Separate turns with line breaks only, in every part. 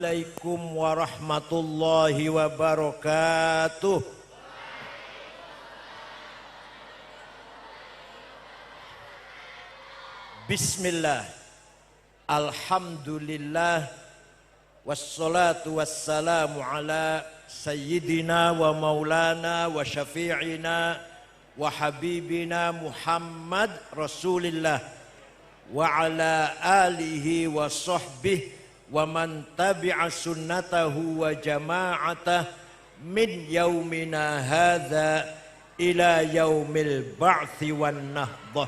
Assalamualaikum warahmatullahi wabarakatuh. Bismillah. Alhamdulillah. Wassalatu wassalamu ala sayyidina wa maulana wa syafi'ina wa habibina Muhammad Rasulillah wa ala alihi wa sahbihi wa man tabi'a sunnatahu wa jama'atah min yaumina hadza ila yaumil ba'thi wan nahdah.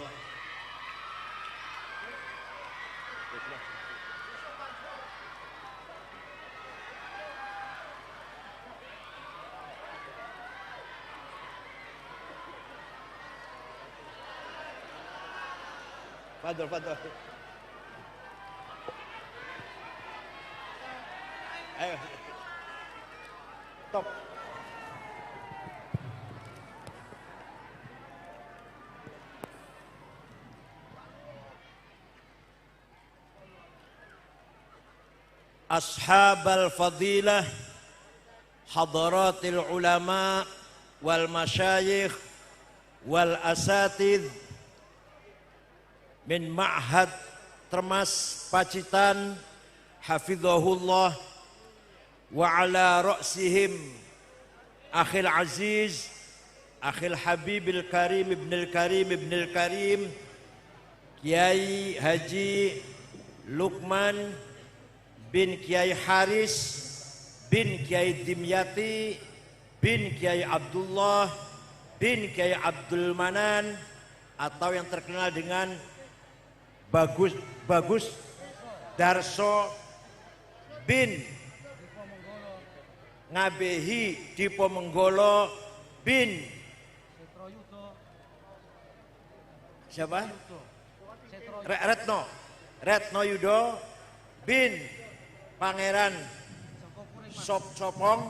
Fadol, fadol. Ayo. Top. Ashabal fadilah, hadaratil ulama wal masyayikh wal asatidh min ma'had Termas Pacitan hafizahullah wa ala ra'sihim akhil aziz akhil habibil karim ibnil karim Kiai Haji Lukman bin Kiai Haris bin Kiai Dimyati bin Kiai Abdullah bin Kiai Abdul Manan atau yang terkenal dengan Bagus Darso bin Ngabehi Dipo Menggolo bin siapa? Retno Yudo bin Pangeran Sopong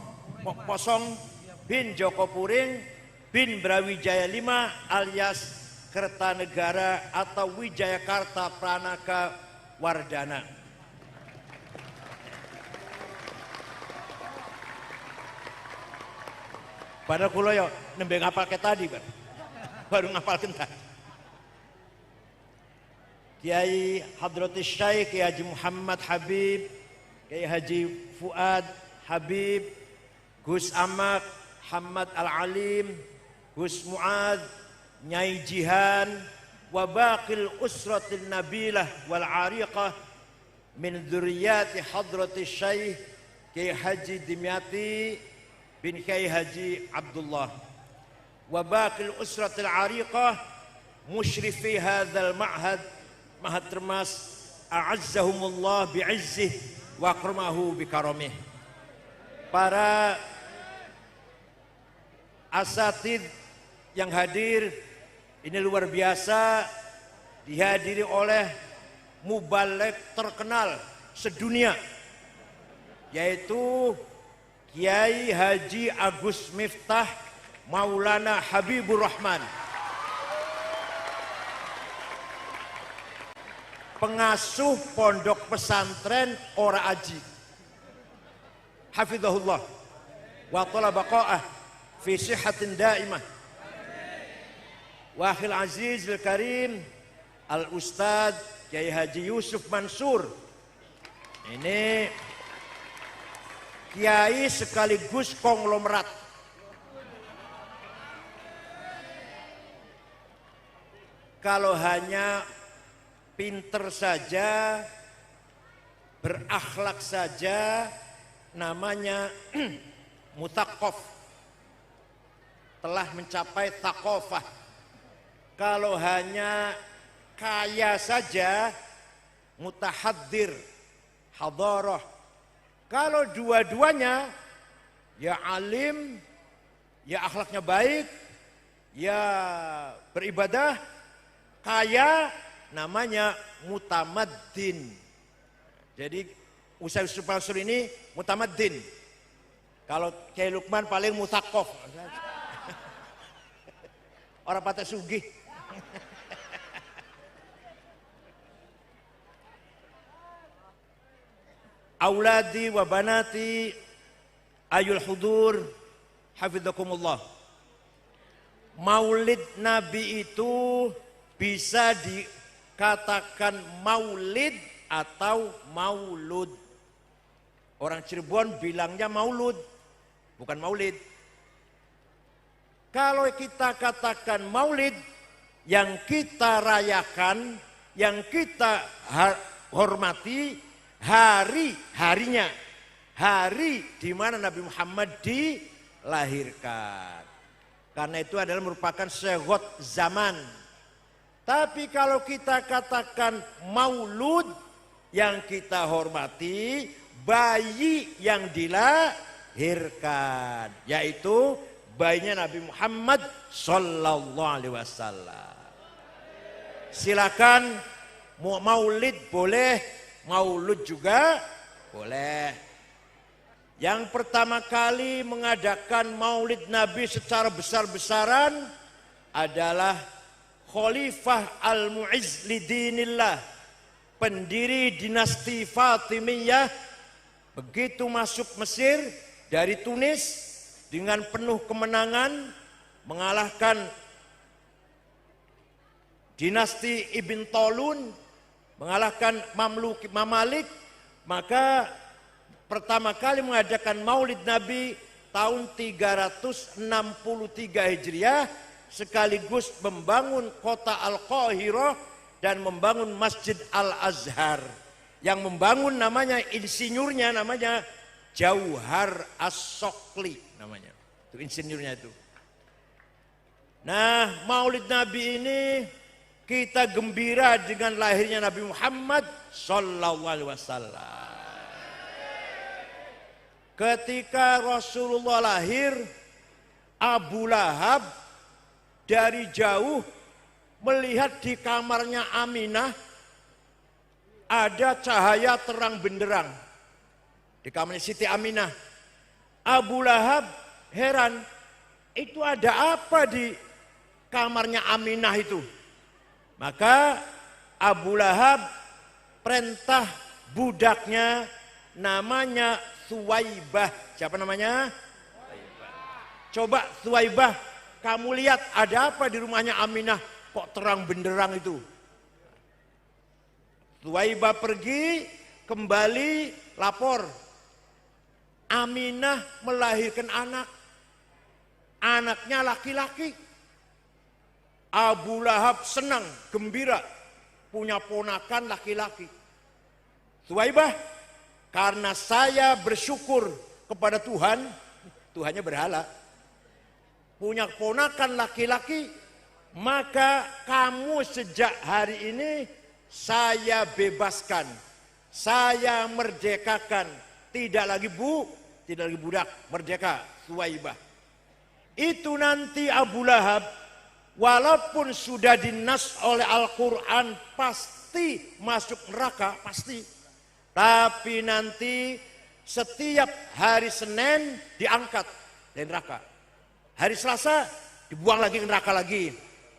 Posong bin Joko Puring bin Brawijaya 5 alias Kertanegara atau Wijayakarta Pranaka Wardana. Padahal kulo yo nembe ngapal ke tadi, Pak. Baru ngapal kentar. Kiai Hadratus Syekh Kiai Haji Muhammad Habib, Kiai Haji Fuad Habib, Gus Amak Hamad Al-Alim, Gus Muad, Nyai Jihan, wa baqil usratil nabilah wal ariqah min dzurriyyati Hadratus Syekh Kiai Haji Dimyati bin Kiai Haji Abdullah wa baqil usratil ariqah musyrifi hadzal ma'had Ma'had Termas a'azzahumullah bi'izzih wa akramahu bikaramih. Para asatid yang hadir ini luar biasa, dihadiri oleh mubalek terkenal sedunia yaitu Kiai Haji Agus Miftah Maulana Habibur Rahman, pengasuh pondok pesantren Ora Aji, hafizahullah wa talaba baqa'ah fi sihhatin daimah. Wakhil aziz al-karim al-ustad Kiai Haji Yusuf Mansur, ini kiai sekaligus konglomerat. Kalau hanya pinter saja, berakhlak saja, namanya mutaqqaf, telah mencapai taqofah. Kalau hanya kaya saja, mutahaddir, hadarah. Kalau dua-duanya, ya alim, ya akhlaknya baik, ya beribadah, kaya, namanya mutamaddin. Jadi Ustaz Yusuf Mansur ini mutamaddin. Kalau Kiai Lukman paling mutaqqaf. Orang patah sugih. auladi wa banati ayul hudur hafidzakumullah. Maulid Nabi itu bisa dikatakan maulid atau maulud. Orang Cirebon bilangnya maulud, bukan maulid. Kalau kita katakan maulid, yang kita rayakan, yang kita hormati, hari-harinya. Hari di mana Nabi Muhammad dilahirkan. Karena itu adalah merupakan syaghot zaman. Tapi kalau kita katakan maulud, yang kita hormati, bayi yang dilahirkan. Yaitu bayinya Nabi Muhammad sallallahu alaihi wasallam. Silakan maulid boleh, maulud juga boleh. Yang pertama kali mengadakan maulid Nabi secara besar-besaran adalah Khalifah Al-Mu'izz lidinillah, pendiri dinasti Fatimiyah. Begitu masuk Mesir dari Tunis dengan penuh kemenangan mengalahkan dinasti Ibn Tolun, mengalahkan Mamalik, maka pertama kali mengadakan maulid Nabi tahun 363 Hijriah, sekaligus membangun kota Al-Qahirah dan membangun Masjid Al-Azhar. Yang membangun namanya, insinyurnya namanya Jauhar As-Sokli namanya. Itu insinyurnya itu. Nah, maulid Nabi ini kita gembira dengan lahirnya Nabi Muhammad sallallahu alaihi wasallam. Ketika Rasulullah lahir, Abu Lahab dari jauh melihat di kamarnya Aminah ada cahaya terang benderang. Di kamarnya Siti Aminah. Abu Lahab heran, itu ada apa di kamarnya Aminah itu? Maka Abu Lahab perintah budaknya namanya Suwaibah. Siapa namanya? Coba Suwaibah, kamu lihat ada apa di rumahnya Aminah kok terang benderang itu? Suwaibah pergi, kembali lapor. Aminah melahirkan anak. Anaknya laki-laki. Abu Lahab senang, gembira, punya ponakan laki-laki. Suwaibah, karena saya bersyukur kepada Tuhan, Tuhannya berhala, punya ponakan laki-laki, maka kamu sejak hari ini saya bebaskan, saya merdekakan, tidak lagi budak, merdeka. Suwaibah. Itu nanti Abu Lahab, walaupun sudah dinas oleh Al-Quran pasti masuk neraka, pasti. Tapi nanti setiap hari Senin diangkat dari neraka. Hari Selasa dibuang lagi ke neraka lagi.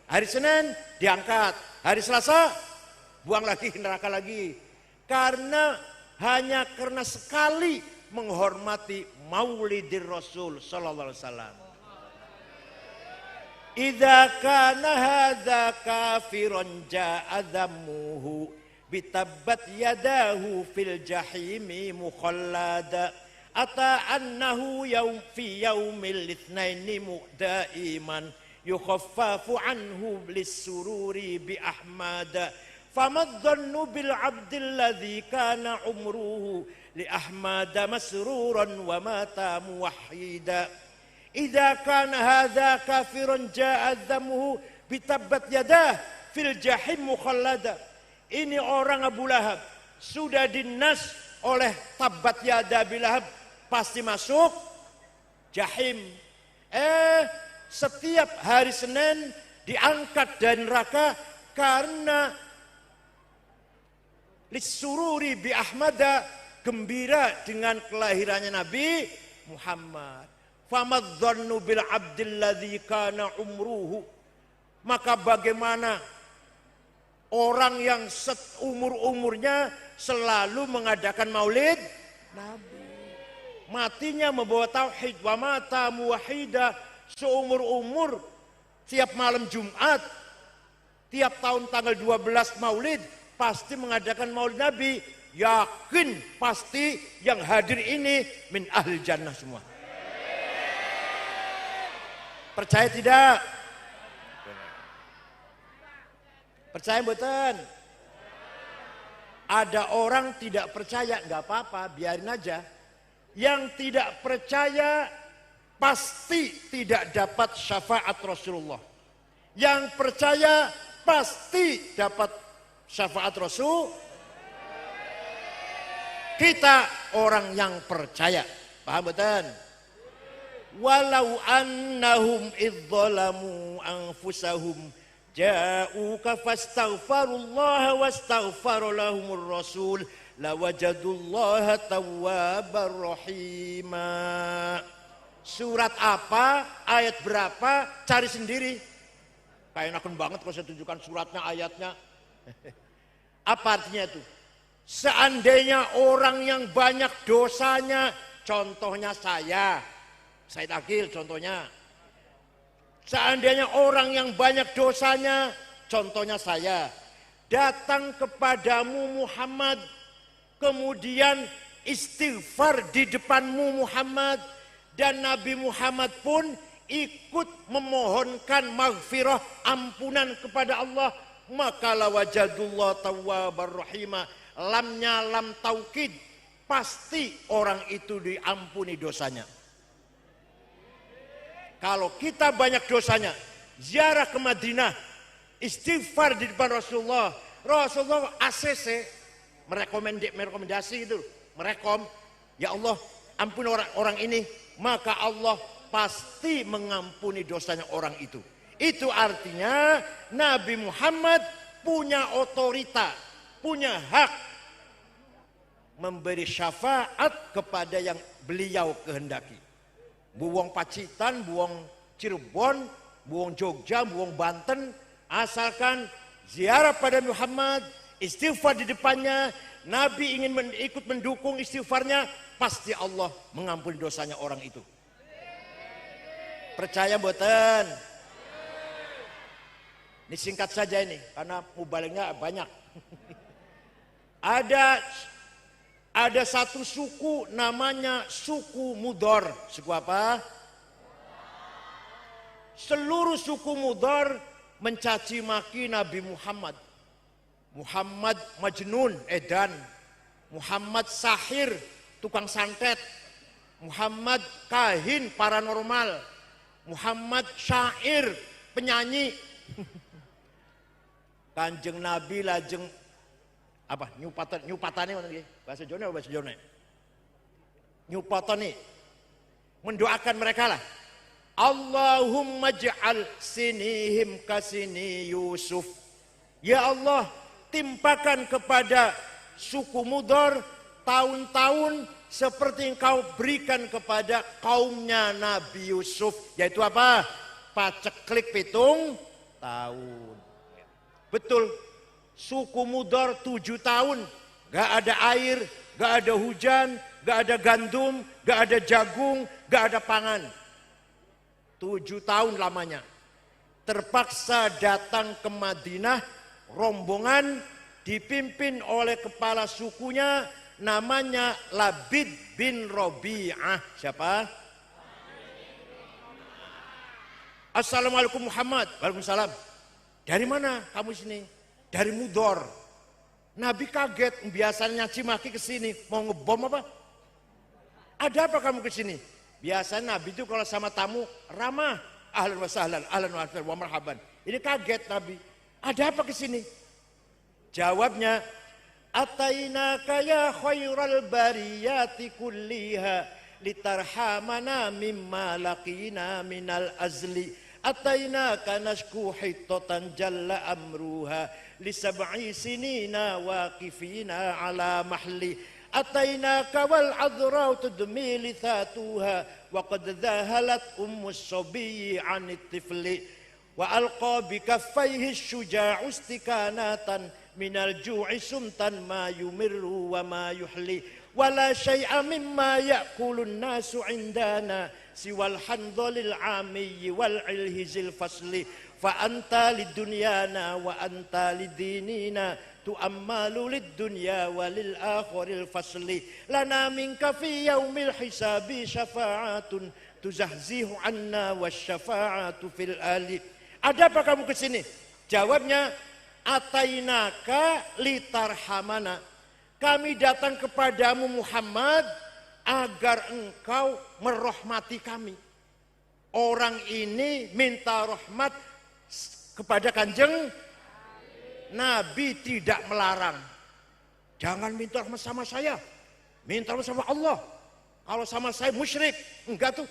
Hari Senin diangkat. Hari Selasa buang lagi ke neraka lagi. Hanya karena sekali menghormati Maulidir Rasul sallallahu alaihi wasallam. Idza kana hadza kafiran ja'a dhammuhu bitabbat yadahu fil jahimi mukhallada ata annahu fi yaumil itsnaini mu'daiman yukhaffafu anhu lis-sururi bi ahmada famadh-dhannu bil 'abdil ladzi kana umruhu li ahmada masruran wa mata muwahhida. Idza kana hadza kafiran ja'a dhammuhu bitabbat yadah fil jahim mukhallada. Ini orang Abu Lahab sudah dinas oleh tabat yada Abi Lahab, pasti masuk jahim. Setiap hari Senin diangkat dari neraka karena lisururi bi Ahmada, gembira dengan kelahirannya Nabi Muhammad. Famadzannu bil abdil ladzi kana umruhu. Maka bagaimana orang yang umur-umurnya selalu mengadakan maulid Nabi. Matinya membawa tauhid. Wa mata muwahhida, seumur-umur tiap malam Jumat, tiap tahun tanggal 12 Maulid pasti mengadakan Maulid Nabi. Yakin pasti yang hadir ini min ahli jannah semua. Percaya tidak? Percaya mboten? Ada orang tidak percaya, nggak apa-apa, biarin aja. Yang tidak percaya pasti tidak dapat syafaat Rasulullah. Yang percaya pasti dapat syafaat Rasul. Kita orang yang percaya. Paham betul? Walau annahum idzalamu anfusahum ja'uka fastaghfarullaha wastaghfara lahumur rasul lawajadullaha tawwabar rahima. Surat apa, ayat berapa, cari sendiri. Kayak enakan banget kalau saya tunjukkan suratnya, ayatnya. Apa artinya itu? Seandainya orang yang banyak dosanya, contohnya saya Said Akil contohnya. Seandainya orang yang banyak dosanya, contohnya saya, datang kepadamu Muhammad, kemudian istighfar di depanmu Muhammad, dan Nabi Muhammad pun ikut memohonkan maghfirah, ampunan kepada Allah, maka lawajadullah tawwabar rahimah. Lamnya lam taukid, pasti orang itu diampuni dosanya. Kalau kita banyak dosanya, ziarah ke Madinah, istighfar di depan Rasulullah, Rasulullah ACC merekomendasi itu, ya Allah ampuni orang ini, maka Allah pasti mengampuni dosanya orang itu. Itu artinya Nabi Muhammad punya otorita, punya hak memberi syafaat kepada yang beliau kehendaki. Buang Pacitan, buang Cirebon, buang Jogja, buang Banten, asalkan ziarah pada Muhammad, istighfar di depannya, Nabi ingin ikut mendukung istighfarnya, pasti Allah mengampuni dosanya orang itu. Percaya mboten? Ini singkat saja ini, karena mubalingnya banyak. Ada satu suku namanya suku Mudor. Suku apa? Seluruh suku Mudor mencaci maki Nabi Muhammad. Muhammad Majnun, edan. Muhammad Sahir, tukang santet. Muhammad Kahin, paranormal. Muhammad Syair, penyanyi. Kanjeng Nabi lajeng apa nyupatane bahasa Jawa bahasa Jawa nyupatane mendoakan mereka lah, Allahumma ja'al sinihim kasini Yusuf, ya Allah timpakan kepada suku Mudor tahun-tahun seperti yang kau berikan kepada kaumnya Nabi Yusuf, yaitu apa? Paceklik 7 tahun. Betul, suku Mudor 7 tahun, gak ada air, gak ada hujan, gak ada gandum, gak ada jagung, gak ada pangan. 7 tahun lamanya. Terpaksa datang ke Madinah, rombongan dipimpin oleh kepala sukunya namanya Labid bin Robi'ah. Siapa? Assalamualaikum Muhammad. Waalaikumsalam. Dari mana kamu sini? Dari Mudor. Nabi kaget, biasanya cimaki ke sini, mau ngebom apa? Ada apa kamu ke sini? Biasanya Nabi itu kalau sama tamu ramah, ahlan wa sahlan, ahlan wa marhaban. Ini kaget Nabi. Ada apa ke sini? Jawabnya, atainaka ya khairal bariyati kulliha litarhamana mimma laqina minal azli. Atainaka nashku hittatan jalla amruha li sab'i sinina waqifina ala mahli. Atainaka wal adra tudmi lithatuha wa qad dhahalat ummus sabiyyi 'anit tifli wa alqa bi kaffayhi syuja'u istikanatan minal ju'i sumtan ma yumirru wa ma yuhli wala syai'a mimma ya'kulun nasu indana siwal handhalil amiyyi wal ilhizil fasli fa anta lidunyana wa anta lidinina tu'ammalu lid-dunya walil akhiril fasli lana minka fi yaumil hisabi syafa'atun tuzahzihu anna wasyafa'atu fil ali. Ada apa kamu ke sini? Jawabnya, atainaka litarhamana. Kami datang kepadamu Muhammad agar engkau merahmati kami. Orang ini minta rahmat kepada Kanjeng Nabi, tidak melarang. Jangan minta rahmat sama saya, minta rahmat sama Allah. Kalau sama saya musyrik. Enggak tuh.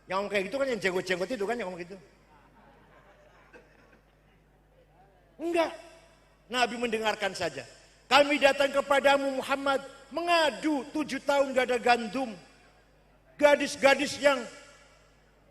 Yang ngomong kayak gitu kan yang jenggot-jenggot itu kan yang ngomong gitu. Enggak. Nabi mendengarkan saja. Kami datang kepadamu Muhammad mengadu 7 tahun gak ada gandum. Gadis-gadis yang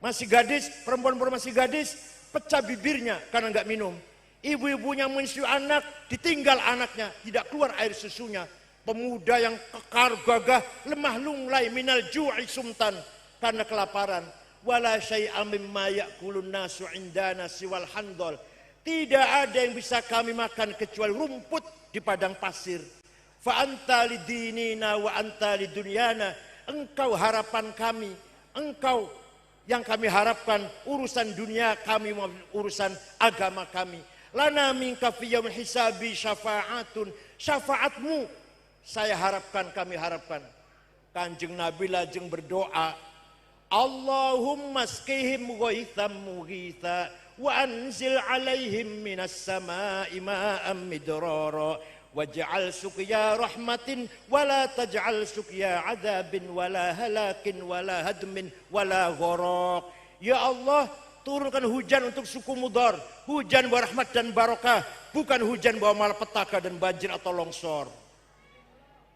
masih gadis, perempuan-perempuan masih gadis, pecah bibirnya karena gak minum. Ibu-ibunya menyusui anak, ditinggal anaknya, tidak keluar air susunya. Pemuda yang kekar gagah, lemah lunglai minal ju'i sumtan, karena kelaparan. Wala syai'a mimma ya'kulun nasu indana siwal handhal. Tidak ada yang bisa kami makan kecuali rumput di padang pasir. Fa anta lidinina wa anta lidunyana. Engkau harapan kami, engkau yang kami harapkan, urusan dunia kami, urusan agama kami. Lana minka fi yaumil hisabi syafa'atun. Syafaatmu saya harapkan, kami harapkan. Kanjeng Nabi lajeng berdoa, Allahumma skihim ghaitham mughitha wa anzil alaihim minas sama'i ma'am midrara waj'al suqya rahmatin wala taj'al suqya adabin wala halakin wala hadmin wala gharaq. Ya Allah, turunkan hujan untuk suku Mudhar, hujan bawa rahmat dan barokah, bukan hujan bawa malapetaka dan banjir atau longsor.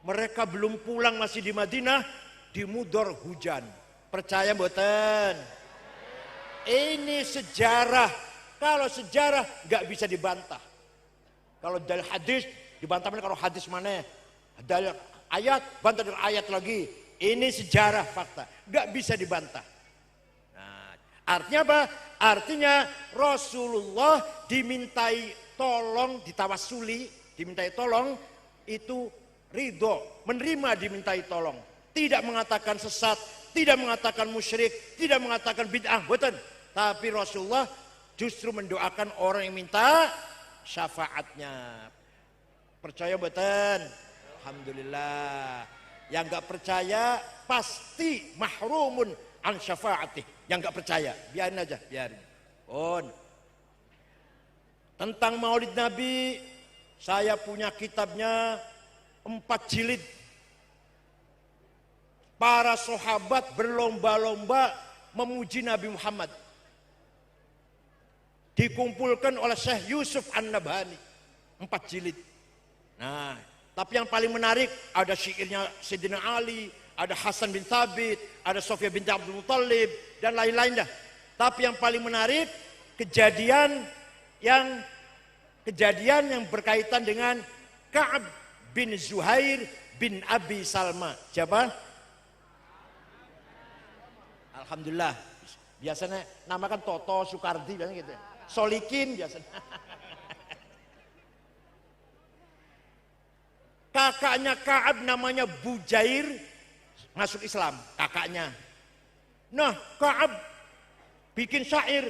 Mereka belum pulang, masih di Madinah, di Mudhar hujan. Percaya mboten? Ini sejarah. Kalau sejarah nggak bisa dibantah. Kalau dari hadis dibantah, mana kalau hadis mana? Dari ayat bantah dari ayat lagi. Ini sejarah fakta, nggak bisa dibantah. Nah, artinya apa? Artinya Rasulullah dimintai tolong, ditawasuli, dimintai tolong, itu ridho, menerima dimintai tolong. Tidak mengatakan sesat, tidak mengatakan musyrik, tidak mengatakan bid'ah, betul. Tapi Rasulullah justru mendoakan orang yang minta syafaatnya. Percaya betul? Alhamdulillah. Yang gak percaya pasti mahrumun an syafaatih. Yang gak percaya, biarin aja, biarin. Tentang Maulid Nabi, saya punya kitabnya 4 jilid. Para sahabat berlomba-lomba memuji Nabi Muhammad. Dikumpulkan oleh Syekh Yusuf An-Nabhani, 4 jilid. Nah, tapi yang paling menarik ada syairnya Sayyidina Ali, ada Hasan bin Thabit, ada Sofia binti Abdul Muttalib, dan lain-lain dah. Tapi yang paling menarik kejadian yang berkaitan dengan Ka'ab bin Zuhair bin Abi Salma. Siapa? Alhamdulillah. Biasanya namakan Toto, Sukardi, biasanya gitu. Solikin biasanya. Kakaknya Ka'ab namanya Bujair, masuk Islam, kakaknya. Nah, Ka'ab bikin syair.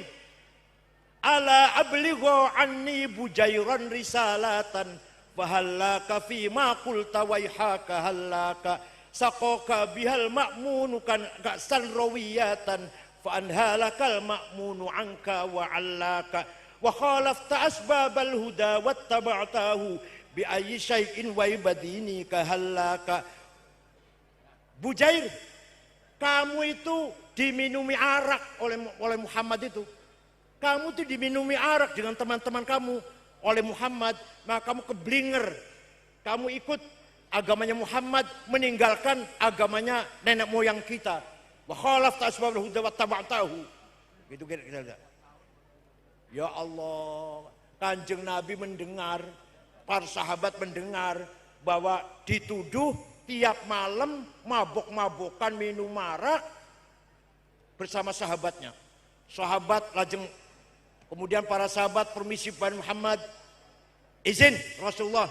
Ala abligho anni Bujairan risalatan fahallaka fi ma qulta waihaka hallaka saqaka bihal ma'munu kan ka'san rawiyatan fa anhalakal ma'munu anka wa 'allaka wa khalafta asbabal huda wattaba'tahu bi ayyi syai'in wa ibadini kahallaka. Bujair, kamu itu diminumi arak oleh Muhammad itu. Kamu itu diminumi arak dengan teman-teman kamu oleh Muhammad, maka kamu keblinger. Kamu ikut agamanya Muhammad, meninggalkan agamanya nenek moyang kita. Wa khalafta asbabal huda wattaba'tahu. Gitu kira-kira. Ya Allah, Kanjeng Nabi mendengar, para sahabat mendengar, bahwa dituduh tiap malam mabok-mabokan minum arak bersama sahabatnya. Sahabat lajeng kemudian para sahabat permisi Tuhan Muhammad, izin Rasulullah,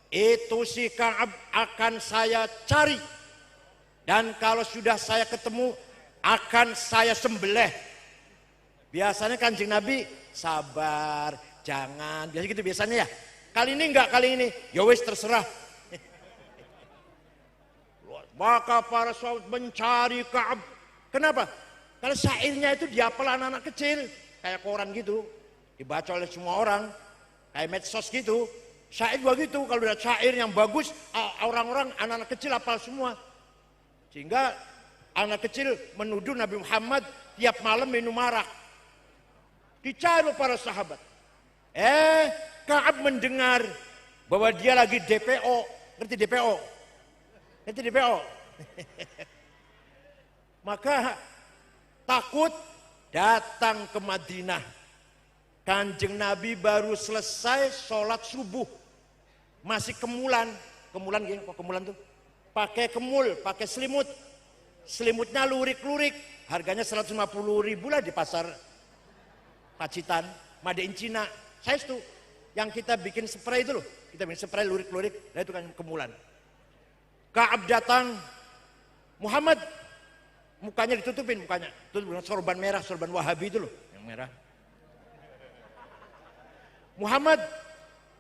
itu si Ka'ab akan saya cari dan kalau sudah saya ketemu akan saya sembelih. Biasanya Kanjeng Nabi sabar, jangan, biasa gitu biasanya ya. Kali ini enggak, kali ini ya wis terserah. Maka para sahabat mencari Ka'ab. Kenapa? Karena syairnya itu dihafal anak-anak kecil, kayak koran gitu, dibaca oleh semua orang, kayak medsos gitu. Syair begitu, kalau ada syair yang bagus, orang-orang anak-anak kecil hafal semua. Sehingga anak kecil menuduh Nabi Muhammad tiap malam minum arak. Dicari para sahabat. Ka'ab mendengar bahwa dia lagi DPO, ngerti DPO? Ngerti DPO? Maka takut datang ke Madinah. Kanjeng Nabi baru selesai sholat subuh, masih kemulan gini, kok kemulan tuh? Pakai kemul, pakai selimut, selimutnya lurik-lurik, harganya 150.000 lah di pasar Pacitan, made in Cina. Saya itu yang kita bikin spray itu loh, kita bikin spray lurik-lurik, nah itu kan kemulan. Ka'ab datang, Muhammad, mukanya ditutupin, mukanya tutup dengan sorban merah, sorban Wahabi itu loh, yang merah. Muhammad,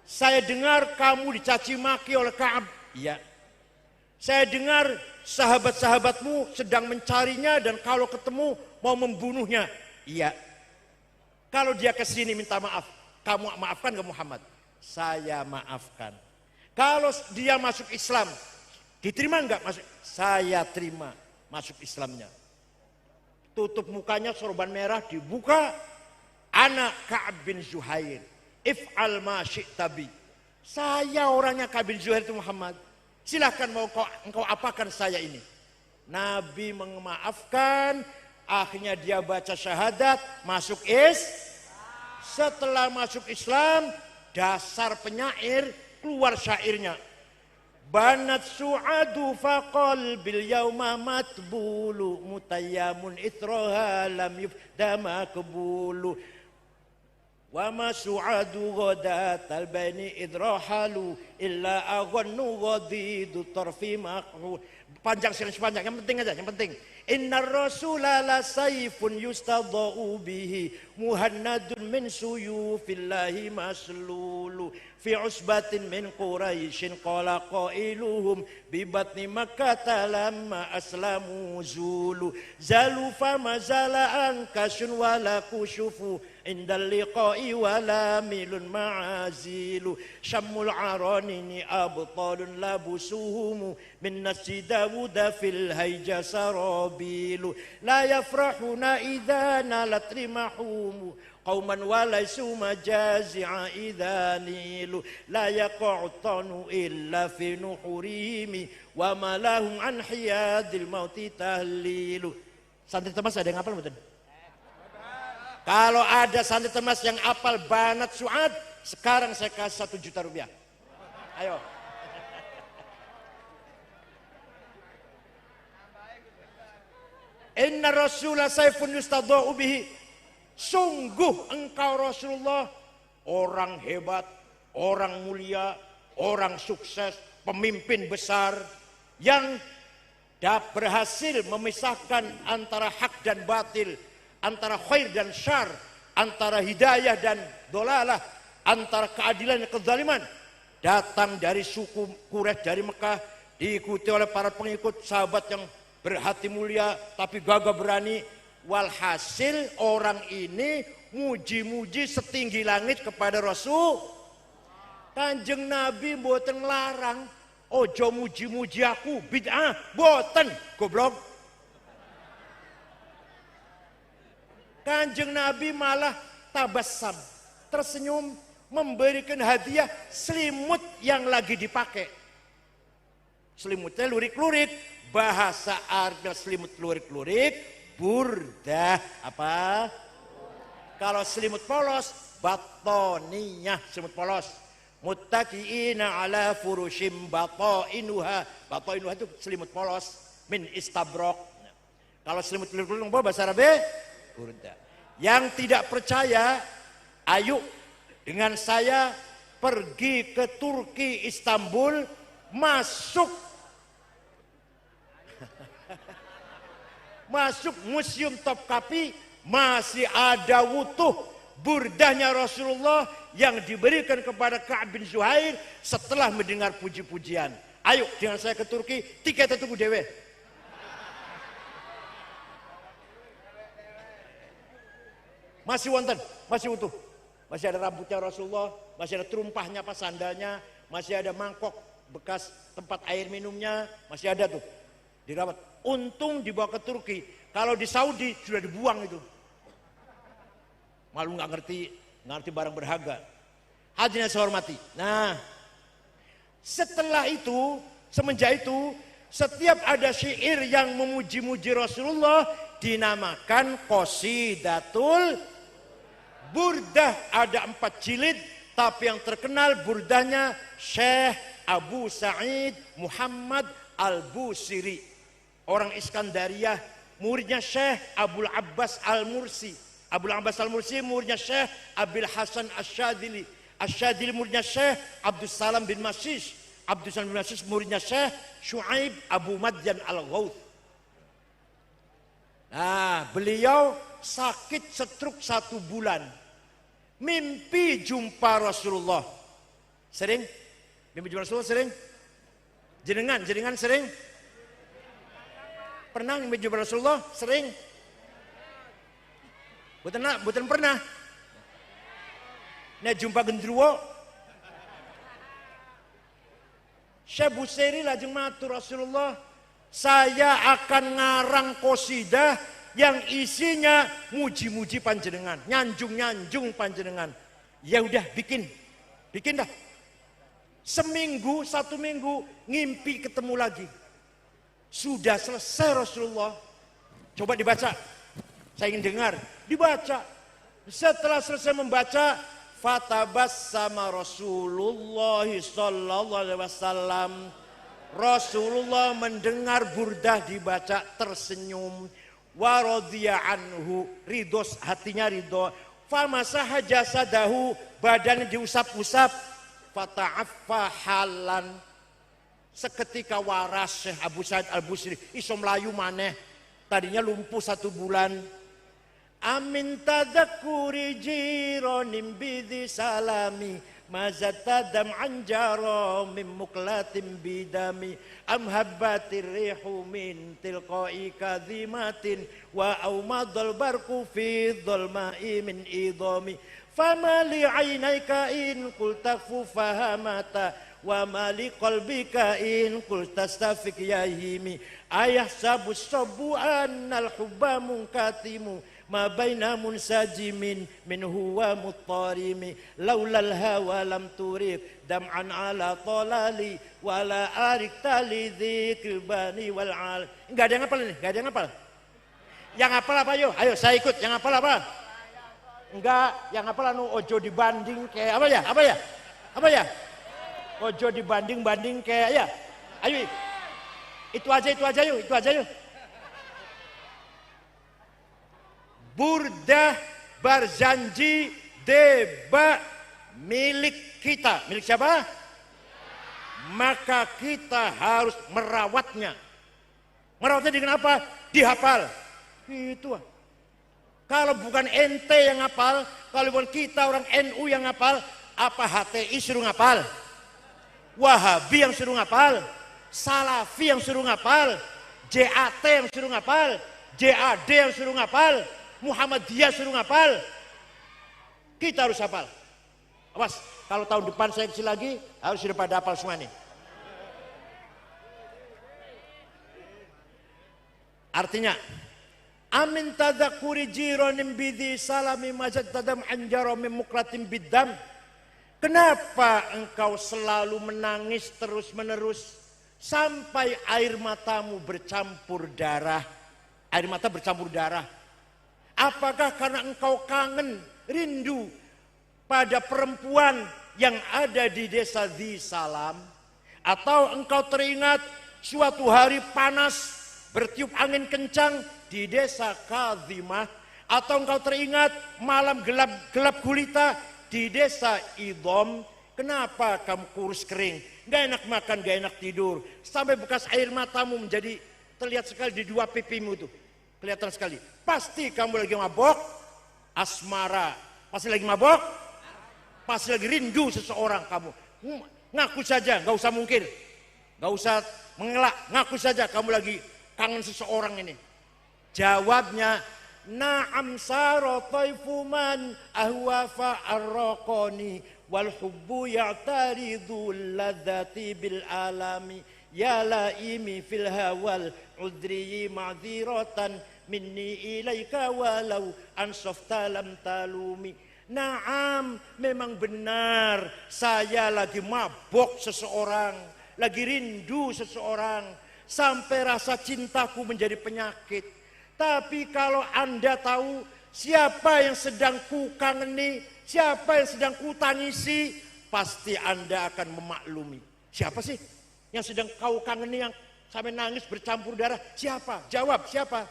saya dengar kamu dicaci maki oleh Ka'ab. Iya. Saya dengar sahabat-sahabatmu sedang mencarinya dan kalau ketemu mau membunuhnya. Iya. Kalau dia kesini minta maaf, kamu maafkan ke Muhammad? Saya maafkan. Kalau dia masuk Islam, diterima enggak masuk? Saya terima masuk Islamnya. Tutup mukanya sorban merah, dibuka. Anak Ka'ab bin Zuhair, if'al ma syi'ta bi. Saya orangnya Ka'ab bin Zuhair itu Muhammad. Silahkan mau engkau apakan saya ini. Nabi memaafkan, akhirnya dia baca syahadat, masuk Setelah masuk Islam, dasar penyair, keluar syairnya. Banat su'adu faqal bil yauma matbulu mutayyamun itroha lam yufdama kebulu. Wa ma su'adu ghadatal baini idrahalu illa aghannu ghadidu tarfi maqhu. Panjang sekali sepanjang, yang penting aja, yang penting. Innar rasula la sayfun yustadau bihi muhannadun min suyufillahi maslulu fi usbatin min quraisyin qala qailuhum bi batni makkah lamma aslamu zulu zalu fama zala ankasun wala kushufu indal liqa'i wala milun ma'azilu syammul aranini abtalun labusuhumu min nasi dawuda fil hayja sarabilu la yafrahuna idha nalat rimahumu qauman walaysu majazi'a idha nilu la yaqa'utanu illa fi nuhurimi wa malahum an hiyadil mauti tahlilu. Santri Temas ada yang hafal betul? Kalau ada santri Temas yang hafal Banat Su'ad, sekarang saya kasih 1 juta rupiah. Ayo. Inna Rasulullah saifun yustadau bihi. Sungguh engkau Rasulullah orang hebat, orang mulia, orang sukses, pemimpin besar yang berhasil memisahkan antara hak dan batil, antara khair dan syar, antara hidayah dan dolalah, antara keadilan dan kezaliman. Datang dari suku Quraisy dari Mekah, diikuti oleh para pengikut sahabat yang berhati mulia tapi gagah berani. Walhasil orang ini muji-muji setinggi langit kepada Rasul. Kanjeng Nabi mboten larang, ojo muji-muji aku bid'ah, mboten, goblok. Kanjeng Nabi malah tabassam, tersenyum, memberikan hadiah selimut yang lagi dipakai. Selimutnya lurik-lurik, bahasa Arab selimut lurik-lurik, burdah apa? Kalau selimut polos, batoniyah selimut polos. muttaqiina ala furushim batainuha. Batainuha itu selimut polos min istabrok. Kalau selimut polos bahasa Arab burda. Yang tidak percaya, ayo dengan saya pergi ke Turki Istanbul, masuk Museum Topkapi, masih ada utuh burdahnya Rasulullah yang diberikan kepada Ka'ab bin Zuhair setelah mendengar puji-pujian. Ayo dengan saya ke Turki, tiketnya tunggu dewe. Masih wonten, masih utuh. Masih ada rambutnya Rasulullah, masih ada terumpahnya pas sandalnya, masih ada mangkok bekas tempat air minumnya, masih ada tuh. Dirawat. Untung dibawa ke Turki. Kalau di Saudi sudah dibuang itu. Malu nggak ngerti barang berharga. Hadirin saya hormati. Nah, setelah itu, semenjak itu, setiap ada syair yang memuji-muji Rasulullah dinamakan Qasidatul Burdah. Ada 4 jilid, tapi yang terkenal burdahnya Syekh Abu Sa'id Muhammad Al-Busiri. Orang Iskandariyah, muridnya Syekh Abul Abbas Al-Mursi. Abul Abbas Al-Mursi muridnya Syekh Abil Hasan Asyadili. Asyadili muridnya Syekh Abdus Salam bin Masyish. Abdus Salam bin Masyish muridnya Syekh Syuaib Abu Madyan Al-Ghawth. Nah, beliau sakit stroke 1 bulan. Mimpi jumpa Rasulullah. Sering? Mimpi jumpa Rasulullah sering? Jenengan sering? Pernah mimpi jumpa Rasulullah? Sering? Bukan pernah. Nah, jumpa gendruwo. Syekh Busiri lajeng matur Rasulullah, saya akan ngarang qasidah yang isinya muji-muji panjenengan, nyanjung panjenengan. Ya udah bikin dah. 1 minggu ngimpi ketemu lagi. Sudah selesai Rasulullah. Coba dibaca. Saya ingin dengar. Dibaca. Setelah selesai membaca, fatabassama Rasulullah sallallahu alaihi wasallam. Rasulullah mendengar burdah dibaca tersenyum. Wa radhiya anhu, ridho, hatinya ridho. Famasaha jasadahu, badannya diusap-usap. Fata'affa halan, seketika waras Syekh Abu Sa'id Al-Busri, iso melayu maneh. Tadinya lumpuh 1 bulan. Amin tadakuri jironim bidhi salami, mazatadam anjaro mim muklatim bidami, amhabbatir rihu min tilqai kadhimatin, wa aumadul barku fi dhulma'i min idhami, famali ainaika in qultafu fahamata, wa mali qalbika in qultastafik yahimi, ayah sabus sabu annal hubba munkatimu, ma baina munsajimin min huwa muttarimi, laulal hawa lam turid dam'an ala talali, wala arik tali dzikri bani wal al. Enggak ada yang hafal ini, enggak ada yang hafal. Yang hafal apa ayo? Ayo saya ikut, yang hafal apa? Enggak, yang hafal anu ojo dibanding kayak apa ya? Apa ya? Ojo dibanding kayak ya. Ayo. Itu aja yuk. Burdah berjanji deba milik kita. Milik siapa? Maka kita harus merawatnya. Merawatnya dengan apa? Dihafal. Itu. Kalau bukan ente yang ngapal, kalau bukan kita orang NU yang ngapal, apa HTI suruh ngapal? Wahabi yang suruh ngapal? Salafi yang suruh ngapal? JAT yang suruh ngapal? JAD yang suruh ngapal? Muhammadiyah suruh ngapal? Kita harus hafal. Awas, kalau tahun depan saya kecil lagi, harus sudah pada hafal semua nih. Artinya, amin tadakuri jironim bidhi salami majad tadam anjaro memuklatim bidam. Kenapa engkau selalu menangis terus menerus sampai air matamu bercampur darah? Air mata bercampur darah. Apakah karena engkau kangen, rindu pada perempuan yang ada di desa Dhi Salam, atau engkau teringat suatu hari panas bertiup angin kencang di desa Kadhimah, atau engkau teringat malam gelap gulita di desa Idom. Kenapa kamu kurus kering, gak enak makan, gak enak tidur, sampai bekas air matamu menjadi terlihat sekali di dua pipimu tuh, kelihatan sekali. Pasti kamu lagi mabok asmara, pasti lagi mabok, pasti lagi rindu seseorang kamu. Ngaku saja, gak usah mungkir, gak usah mengelak, ngaku saja kamu lagi kangen seseorang ini. Jawabnya, na'am saro taifu man ahwa fa'arraqani wal hubbu ya'taridul ladzati bil alami ya laimi fil hawal udri ma'dziratan minni ilaika walau ansafta lam talumi. Naam, memang benar saya lagi mabok seseorang, lagi rindu seseorang, sampai rasa cintaku menjadi penyakit. Tapi kalau Anda tahu siapa yang sedang ku kangeni, siapa yang sedang ku tangisi, pasti Anda akan memaklumi. Siapa sih yang sedang kau kangeni, yang sampai nangis bercampur darah? Siapa? Jawab, siapa?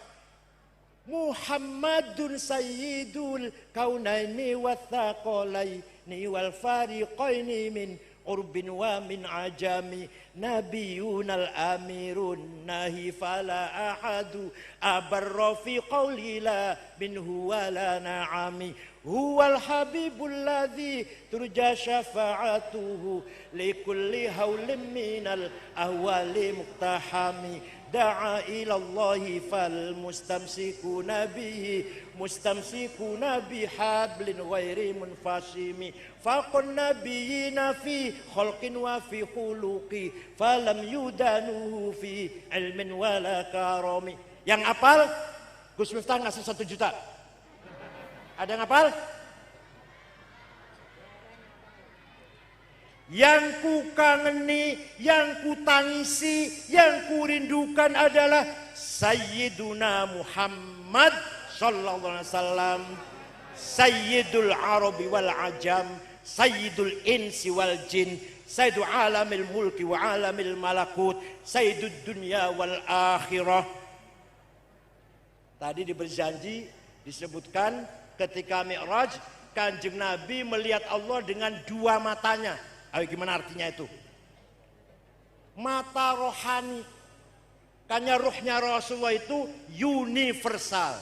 Muhammadun sayyidul kaunaini wathaqalaini wal fariqaini min urbin wa min ajami nabiyunal amirun nahi fala ahadu abarra fi qawli la minhu wala na'ami huwal habibul ladzi turja syafa'atuhu likulli hawlim minal ahwali muqtahami da'a ilallahi fal mustamsikuna bihi mustamsikuna bihablin ghairi munfasimi faqun nabiyina fi khalqin wa fi khuluqi falam yudanuhu fi ilmin wala karami. Yang hafal Gus Miftah ngasih 1 juta. Ada yang hafal? Yang ku kangeni, yang ku tangisi, yang ku rindukan adalah Sayyiduna Muhammad sallallahu alaihi wasallam, Sayyidul Arabi wal Ajam, Sayyidul Insi wal Jin, Sayyidul Alamil Mulki wa Alamil Malakut, Sayyidud Dunya wal Akhirah. Tadi berjanji disebutkan ketika Mi'raj, Kanjeng Nabi melihat Allah dengan 2 matanya. Ayo, gimana artinya itu? Mata rohani. Karena rohnya Rasulullah itu universal.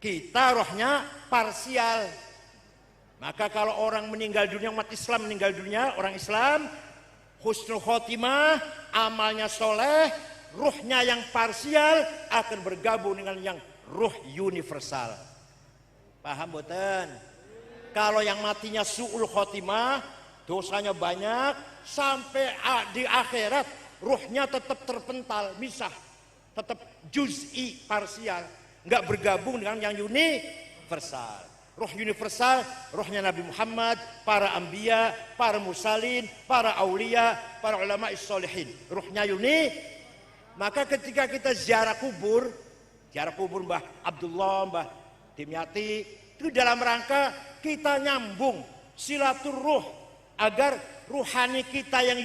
Kita rohnya parsial. Maka kalau orang meninggal dunia, umat Islam meninggal dunia, orang Islam husnul khotimah, amalnya soleh, ruhnya yang parsial akan bergabung dengan yang ruh universal. Paham boten? Kalau yang matinya su'ul khotimah, dosanya banyak, sampai di akhirat ruhnya tetap terpental, misah, tetap juz'i, parsial, nggak bergabung dengan yang universal. Ruh universal, ruhnya Nabi Muhammad, para anbiya, para mursalin, para aulia, para ulama is-solihin. Ruhnya Maka ketika kita ziarah kubur Mbah Abdullah, Mbah Dimyati, itu dalam rangka kita nyambung silaturruh, agar ruhani kita yang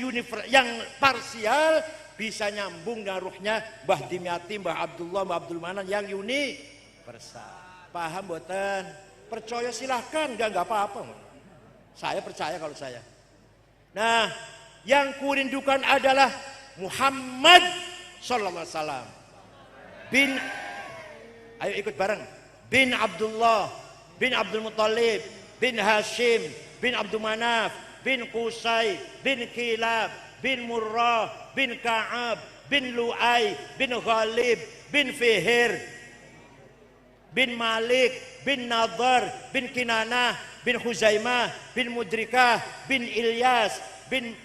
yang parsial bisa nyambung dengan ruhnya Mbah Dimyati, Mbah Abdullah, Mbah Abdul Manan yang universal. Paham boten? Percaya silahkan, enggak apa-apa. Saya percaya kalau saya. Nah, yang kurindukan adalah Muhammad sallallahu alaihi wasallam ayo ikut bareng, bin Abdullah, bin Abdul Muttalib, bin Hashim, bin Abdul Manaf, bin Qusay, bin Kilab, bin Murrah, bin Ka'ab, bin Lu'ay, bin Ghalib, bin Fihir, bin Malik, bin Nadar, bin Kinanah, bin Huzaimah, bin Mudrikah, bin Ilyas, bin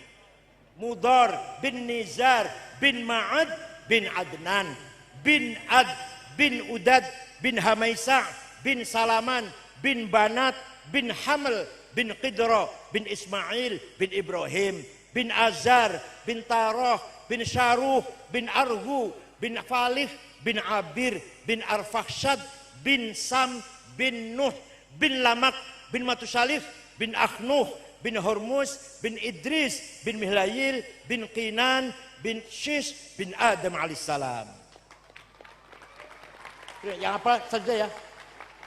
Mudar, bin Nizar, bin Ma'ad, bin Adnan, bin Ad, bin Udad, bin Hamaisa, bin Salaman, bin Banat, bin Haml, bin Qidra, bin Ismail, bin Ibrahim, bin Azar, bin Tarah, bin Syaruh, bin Arhu, bin Falih, bin Abir, bin Arfakhshad, bin Sam, bin Nuh, bin Lamak, bin Matusalif, bin Akhnuh, bin Hormuz, bin Idris, bin Mihlayil, bin Qinan, bin Shish, bin Adam alaihissalam. Yang hafal saja ya.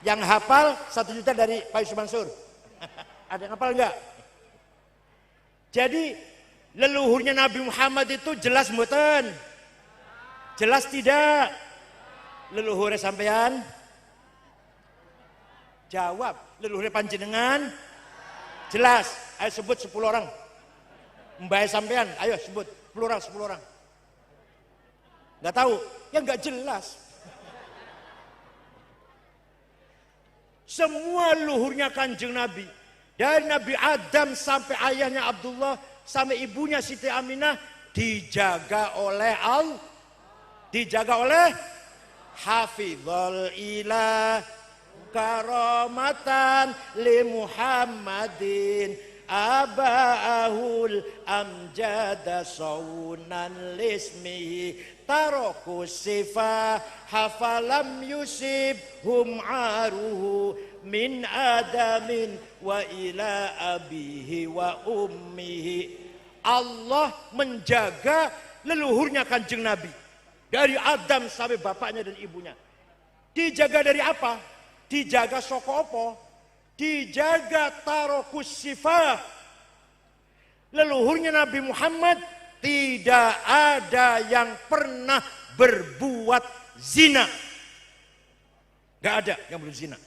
Yang hafal 1 juta dari Pak Yusuf Mansur. Ada yang hafal enggak? Jadi leluhurnya Nabi Muhammad itu jelas mboten? Jelas tidak? Leluhurnya sampean? Jawab. Leluhurnya panjenengan? Jelas. Ayo sebut 10 orang. Mbak sampean, ayo sebut 10 orang, 10 orang. Enggak tahu? Ya enggak jelas. Semua luhurnya Kanjeng Nabi. Dari Nabi Adam sampai ayahnya Abdullah, sampai ibunya Siti Aminah, dijaga oleh Allah. Dijaga oleh Hafizul Ilah karamatan li Muhammadin aba'ahul amjada saunan lismihi taroku sifah hafalam yusib hum aruhu min adamin wa ila abihi wa ummihi. Allah menjaga leluhurnya Kanjeng Nabi dari Adam sampai bapaknya dan ibunya. Dijaga dari apa? Dijaga saka apa? Dijaga tarokus sifah. Leluhurnya Nabi Muhammad tidak ada yang pernah berbuat zina. Gak ada yang berzina.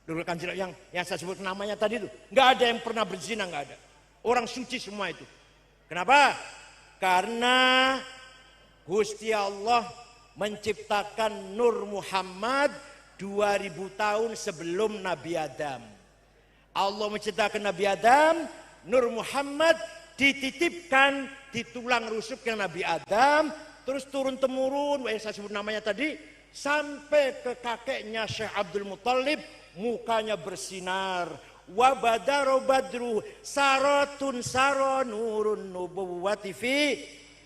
Leluhur Kanjeng yang saya sebut namanya tadi itu, gak ada yang pernah berzina, gak ada. Orang suci semua itu. Kenapa? Karena Gusti Allah menciptakan Nur Muhammad 2000 tahun sebelum Nabi Adam. Allah menciptakan Nabi Adam, Nur Muhammad dititipkan di tulang rusuknya Nabi Adam, terus turun temurun, yang saya sebut namanya tadi, sampai ke kakeknya Syekh Abdul Muttalib, mukanya bersinar. Wa badaro badru saratun saranurun nubuwati fi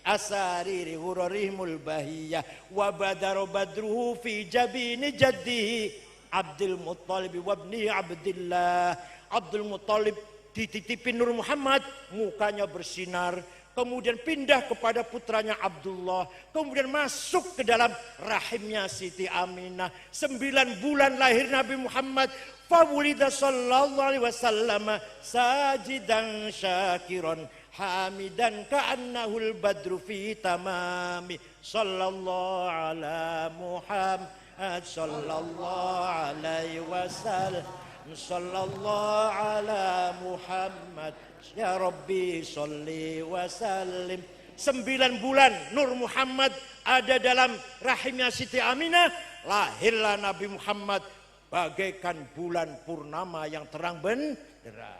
asariri hurarihimul bahiyah wa badaro badruhu fi jabini jaddihi Abdul Muttalib wa ibni Abdillah. Abdul Muttalib dititipin Nur Muhammad, mukanya bersinar, kemudian pindah kepada putranya Abdullah, kemudian masuk ke dalam rahimnya Siti Aminah. 9 bulan lahir Nabi Muhammad. Fawulida sallallahu alaihi wasallam sajidan syakiran hamidan ka'annahul badru fi tamami sallallahu ala Muhammad sallallahu alaihi wasallam sallallahu ala Muhammad ya Rabbi sholli wa sallim. 9 bulan Nur Muhammad ada dalam rahimnya Siti Aminah, lahirlah Nabi Muhammad bagaikan bulan purnama yang terang benderang.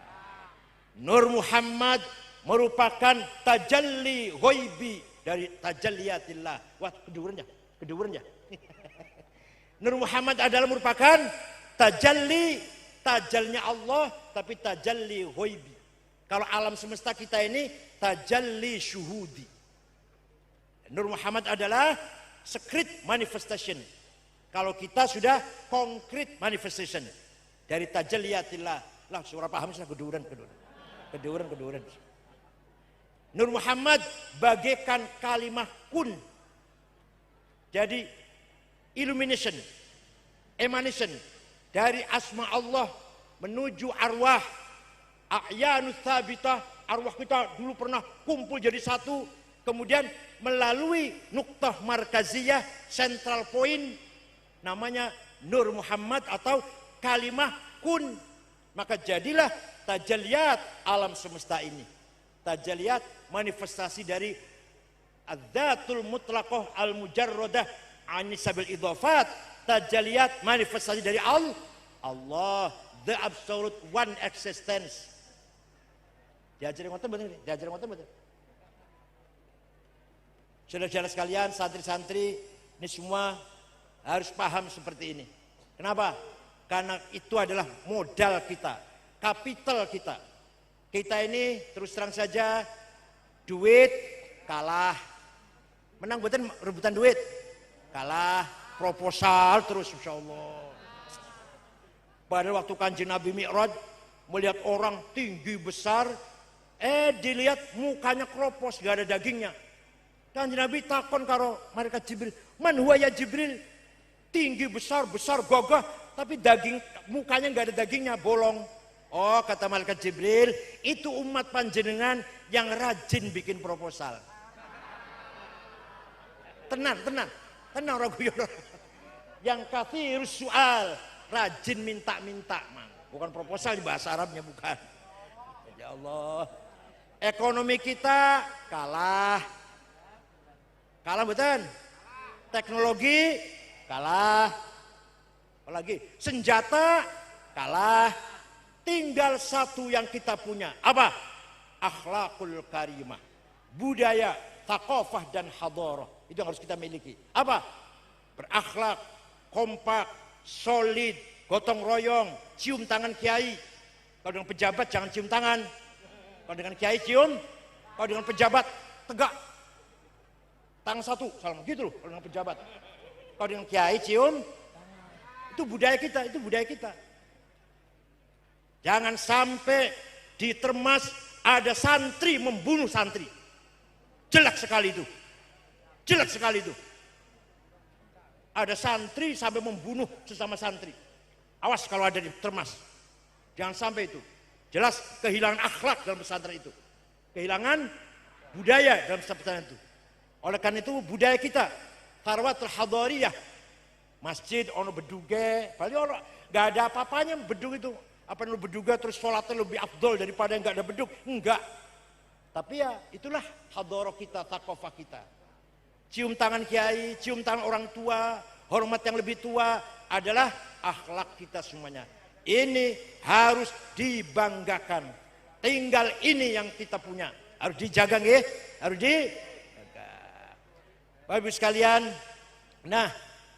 Nur Muhammad merupakan tajalli ghaibi dari tajalliyatillah. Wah, keduren ya. Nur Muhammad adalah merupakan tajalnya Allah, tapi tajalli ghaibi. Kalau alam semesta kita ini tajalli syuhudi. Nur Muhammad adalah secret manifestation. Kalau kita sudah concrete manifestation dari tajalliyatillah. Lah, suara paham sudah keduren. Nur Muhammad bagaikan kalimah kun. Jadi illumination, emanation dari asma Allah menuju arwah. A'yanus thabitah, arwah kita dulu pernah kumpul jadi satu, kemudian melalui nuktah markaziyah, central point, namanya Nur Muhammad atau kalimah kun. Maka jadilah tajalliyat alam semesta ini. Tajalliyat manifestasi dari adzatul mutlaqah al-mujarradah anisabil idhafat. Tajalliyat manifestasi dari Allah, the absolute one existence. Diajarin ngoten betul ini? Diajarin ngoten betul. Saudara-saudara sekalian, santri-santri, ini semua harus paham seperti ini. Kenapa? Karena itu adalah modal kita, kapital kita. Kita ini terus terang saja, duit kalah. Menang buatan rebutan duit, kalah. Proposal terus, insya Allah. Pada waktu Kanjeng Nabi Mi'raj, melihat orang tinggi besar, dilihat mukanya kropos, gak ada dagingnya. Dan Nabi takon karo malaikat Jibril, man huwa ya Jibril? Tinggi besar gagah, tapi mukanya gak ada dagingnya, bolong. Oh, kata malaikat Jibril, itu umat panjenengan yang rajin bikin proposal. Tenang orang guyon. Yang kathirus soal, rajin minta-minta, man. Bukan proposal di bahasa Arabnya, bukan. Ya Allah, ekonomi kita kalah betul. Teknologi kalah, apalagi senjata kalah. Tinggal satu yang kita punya, apa? Akhlakul karimah, budaya, thaqafah dan hadarah. Itu yang harus kita miliki. Apa? Berakhlak, kompak, solid, gotong royong, cium tangan kiai. Kalau dengan pejabat jangan cium tangan. Kalau dengan kiai cium, kalau dengan pejabat tegak. Tangan satu, salam gitu loh kalau dengan pejabat. Kalau dengan kiai cium, itu budaya kita, Jangan sampai di Termas ada santri membunuh santri. Jelek sekali itu. Ada santri sampai membunuh sesama santri. Awas kalau ada di Termas. Jangan sampai itu. Jelas kehilangan akhlak dalam pesantren itu. Kehilangan budaya dalam pesantren itu. Oleh karena itu budaya kita, tarwatul hadariyah. Masjid ono beduge, paling orang enggak ada apa-apanya bedug itu. Apa yang lu beduga terus sholatnya lebih afdol daripada yang enggak ada bedug? Enggak. Tapi ya itulah hadarah kita, thaqafah kita. Cium tangan kiai, cium tangan orang tua, hormat yang lebih tua adalah akhlak kita semuanya. Ini harus dibanggakan. Tinggal ini yang kita punya. Harus dijaga nggih, harus dijaga. Bapak Ibu sekalian, nah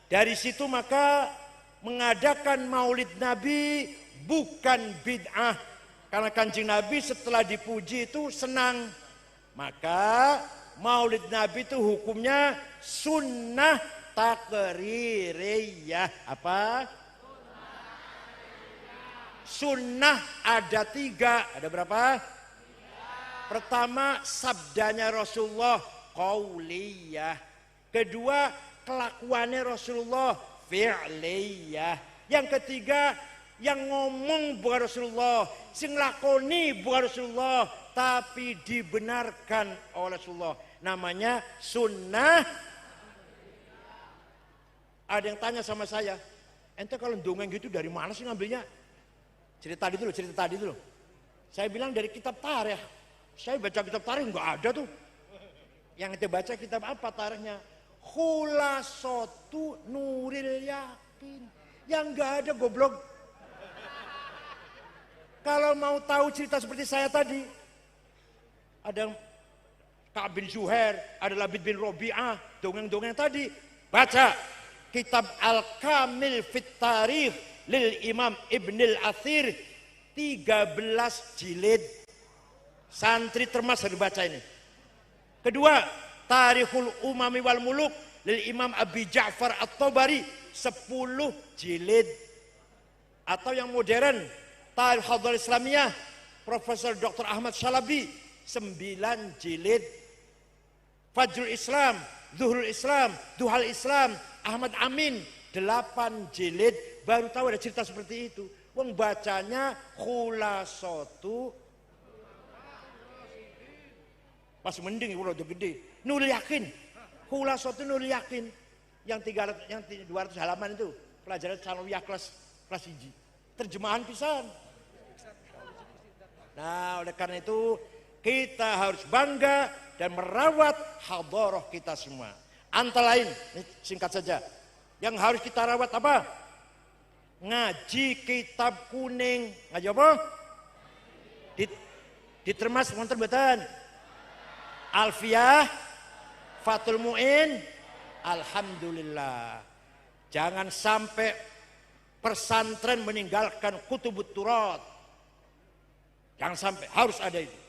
dari situ maka mengadakan Maulid Nabi bukan bid'ah. Karena Kanjeng Nabi setelah dipuji itu senang. Maka Maulid Nabi itu hukumnya sunnah takririyah. Apa? Sunnah ada 3. Ada berapa? 3. Pertama, sabdanya Rasulullah qauliyah. Kedua, kelakuannya Rasulullah fi'liyah. Yang ketiga, yang ngomong bukan Rasulullah, sing lakoni bukan Rasulullah, tapi dibenarkan oleh Rasulullah. Namanya sunnah. Ada yang tanya sama saya, ente kalau dongeng gitu dari mana sih ngambilnya? Cerita tadi dulu. Saya bilang dari kitab tarikh. Saya baca kitab tarikh enggak ada tuh. Yang ente baca kitab apa tarikhnya? Khulasatu Nuril Yakin. Yang enggak ada goblok. Kalau mau tahu cerita seperti saya tadi, ada Ka'ab bin Zuhair, ada Labid bin Robi'ah, dongeng-dongeng tadi, baca kitab Al-Kamil Fit Tarikh lil Imam Ibnil Athir 13 jilid. Santri Termas harus baca ini. Kedua, Tarikhul Umami wal Muluk lil Imam Abi Ja'far At-Tabari 10 jilid. Atau yang modern, Tarikh Hadarah Islamiyah Profesor Dr. Ahmad Shalabi 9 jilid. Fajrul Islam, Zuhrul Islam, Duhal Islam Ahmad Amin 8 jilid. Baru tahu ada cerita seperti itu. Wong bacanya khulasatu. Pas mending udah gede. Nurul Yakin. Khulasatu Nurul Yakin. Yang 200 halaman itu. Pelajaran Sanawiyah kelas 1. Terjemahan pisan. Nah, oleh karena itu kita harus bangga dan merawat hadarah kita semua. Antara lain, singkat saja. Yang harus kita rawat apa? Ngaji kitab kuning. Ngaji apa? Di Termas wonten mboten? Alfiyah, Fathul Mu'in, alhamdulillah. Jangan sampai pesantren meninggalkan kutubut turat. Jangan sampai, harus ada itu.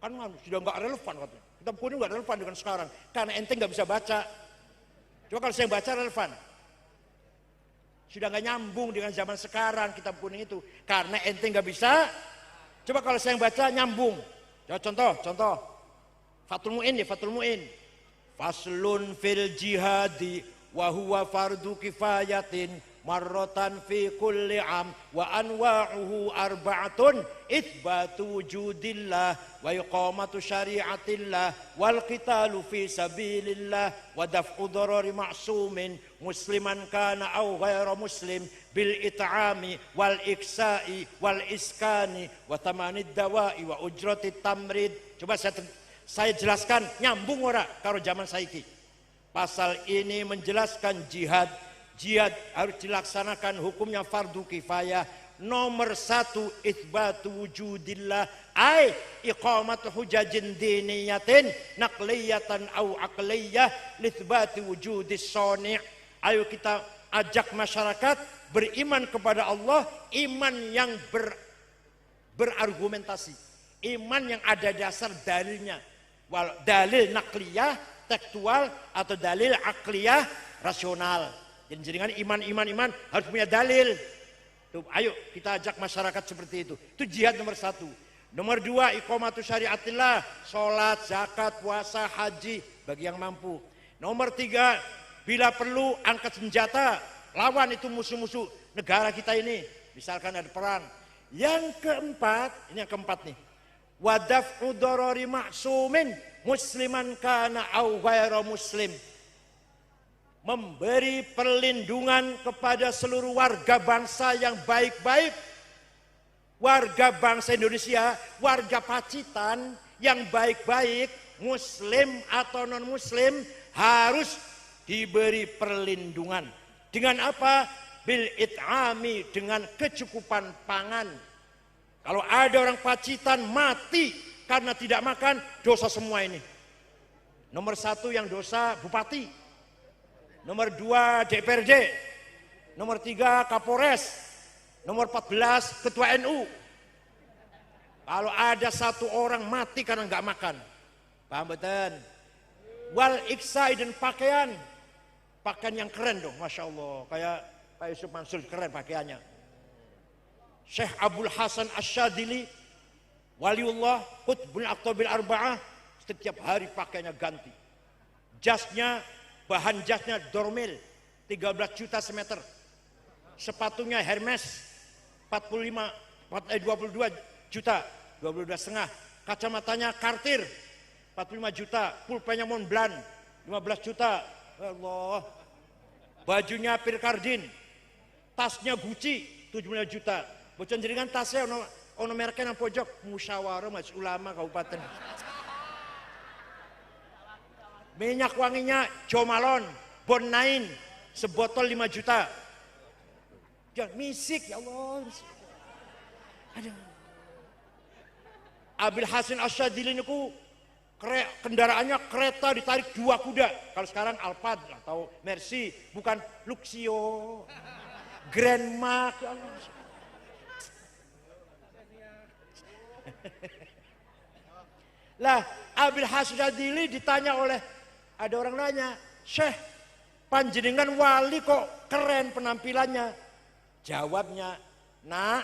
Kan sudah nggak relevan katanya. Kitab kuning nggak relevan dengan sekarang. Karena ente nggak bisa baca. Coba kalau saya baca relevan. Sudah nggak nyambung dengan zaman sekarang kitab kuning itu. Karena ente nggak bisa. Coba kalau saya yang baca nyambung. Contoh. Fathul Mu'in ya, Fathul Mu'in. Faslun fil jihadi wa huwa fardu kifayatin marratan fi kulli am wa anwa'uhu arba'atun itsbatu wujudillah wa iqamatu syari'atillah wal qitalu fi sabilillah wa daf'u darari ma'sumin musliman kana aw ghairu muslim bil it'ami wal iksa'i wal iskani wa tamanid dawa'i wa ujratit tamrid. Coba saya jelaskan nyambung ora karo zaman saiki. Pasal ini menjelaskan jihad harus dilaksanakan hukumnya fardu kifayah. Nomor 1 itsbatu wujudillah ay iqamatu hujajin diniyatin naqliyatan au aqliyah litsbati wujudis shani'. Ayo kita ajak masyarakat beriman kepada Allah, iman yang berargumentasi, iman yang ada dasar dalilnya. Dalil naqliyah tekstual atau dalil akliyah rasional. Jadi dengan iman harus punya dalil. Tuh, ayo kita ajak masyarakat seperti itu. Itu jihad nomor 1. Nomor 2 iqamatu syariatillah, sholat, zakat, puasa, haji bagi yang mampu. Nomor 3 bila perlu angkat senjata lawan itu musuh-musuh negara kita ini. Misalkan ada perang. Yang keempat, ini yang keempat nih. Wadaf'u darari ma'sumin musliman kana au ghairu muslim. Memberi perlindungan kepada seluruh warga bangsa yang baik-baik. Warga bangsa Indonesia, warga Pacitan yang baik-baik, muslim atau non-muslim harus diberi perlindungan. Dengan apa? Bil it'ami, dengan kecukupan pangan. Kalau ada orang Pacitan mati karena tidak makan, dosa semua ini. Nomor 1 yang dosa bupati, nomor 2 DPRD, nomor 3 Kapolres, nomor 14 ketua NU. Kalau ada 1 orang mati karena nggak makan, paham betul? Wal iksai, dan pakaian yang keren dong, masya Allah, kayak Pak Yusuf Mansur keren pakaiannya. Syekh Abdul Hasan Asyadili, waliullah, Qutbul Aqtabil Arba'ah, setiap hari pakainya ganti. Bahan jasnya Dormil, 13 juta semeter. Sepatunya Hermes, 22 juta, 22,5. Kacamatanya Cartier, 45 juta. Pulpennya Montblanc, 15 juta. Allah. Bajunya Pierre Cardin, tasnya Gucci, 75 juta. Bocor jaringan tasnya ono mereknya nang pojok, musyawarah majelis ulama kabupaten. Minyak wanginya Jo Malone, Bon 9, sebotol 5 juta. Jangan misik, ya Allah. Aduh. Abil Hasan Asyadili niku kendaraannya kereta ditarik 2 kuda. Kalau sekarang Alphard atau Mercy, bukan Luxio, Grand Mark, ya Allah. Lah, Abil Hasan Asyadili ditanya oleh, ada orang nanya, Syekh, panjenengan wali kok keren penampilannya? Jawabnya, nak,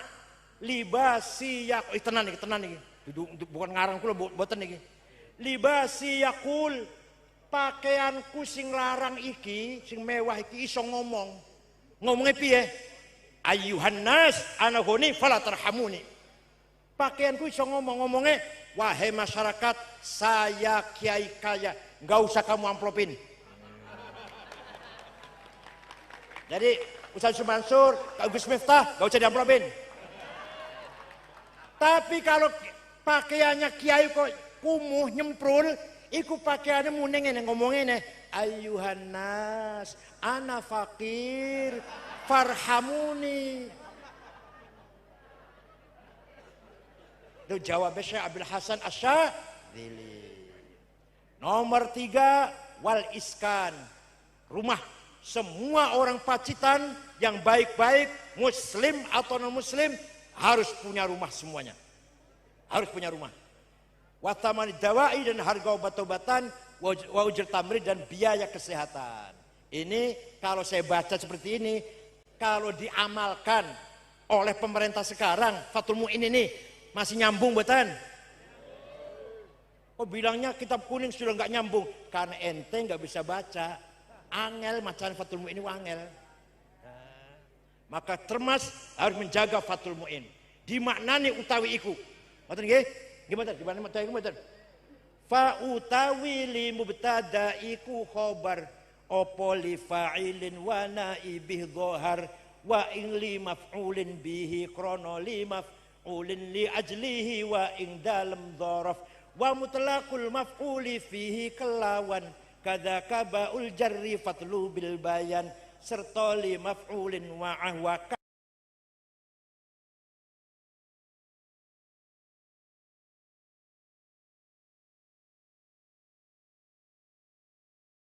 libasi yak, tenan nih, bukan ngarang kula boten niki. Libasi yakul, pakaianku sing larang iki, sing mewah iki iso ngomong. Ngomongnya piye? Ayyuhan nas ana huni fala tarhamuni. Pakaianku iso ngomongnya, wahai masyarakat, saya kiai kaya, nggak usah kamu amplopin. Jadi Ustaz Mansur, Gus Miftah, nggak usah diamplopin. Tapi kalau pakaiannya kiai kok kumuh nyemprul, iku pakaiannya muning ini ngomongnya, ayyuhan nas, ana fakir, farhamuni. Itu jawabnya Syekh Abdul Hasan Asyadili. Nomor 3, wal iskan, rumah. Semua orang Pacitan yang baik-baik, muslim atau non muslim, harus punya rumah semuanya. Harus punya rumah. Watamani dawai, dan harga obat-obatan, wa ujr tamrid, dan biaya kesehatan. Ini kalau saya baca seperti ini, Kalau diamalkan oleh pemerintah sekarang, Fathul Mu'in ini masih nyambung betul? Oh bilangnya kitab kuning sudah nggak nyambung karena ente nggak bisa baca. Angel macam Fathul Mu'in ini angel. Maka termas harus menjaga Fathul Mu'in. Dimaknani utawi iku. Ngoten nggih? Gimana? Gimana utawi iku mboten? Fa utawi li mubtada iku khobar apa li fa'ilin wa naibih dhahar wa in li maf'ulin bihi krono li maf'ulin li ajlihi wa in dalam dharaf wa mutlaqul maf'uli fihi kelawan kadzaka ba'ul jarri fatlu bil bayan serta li maf'ulin wa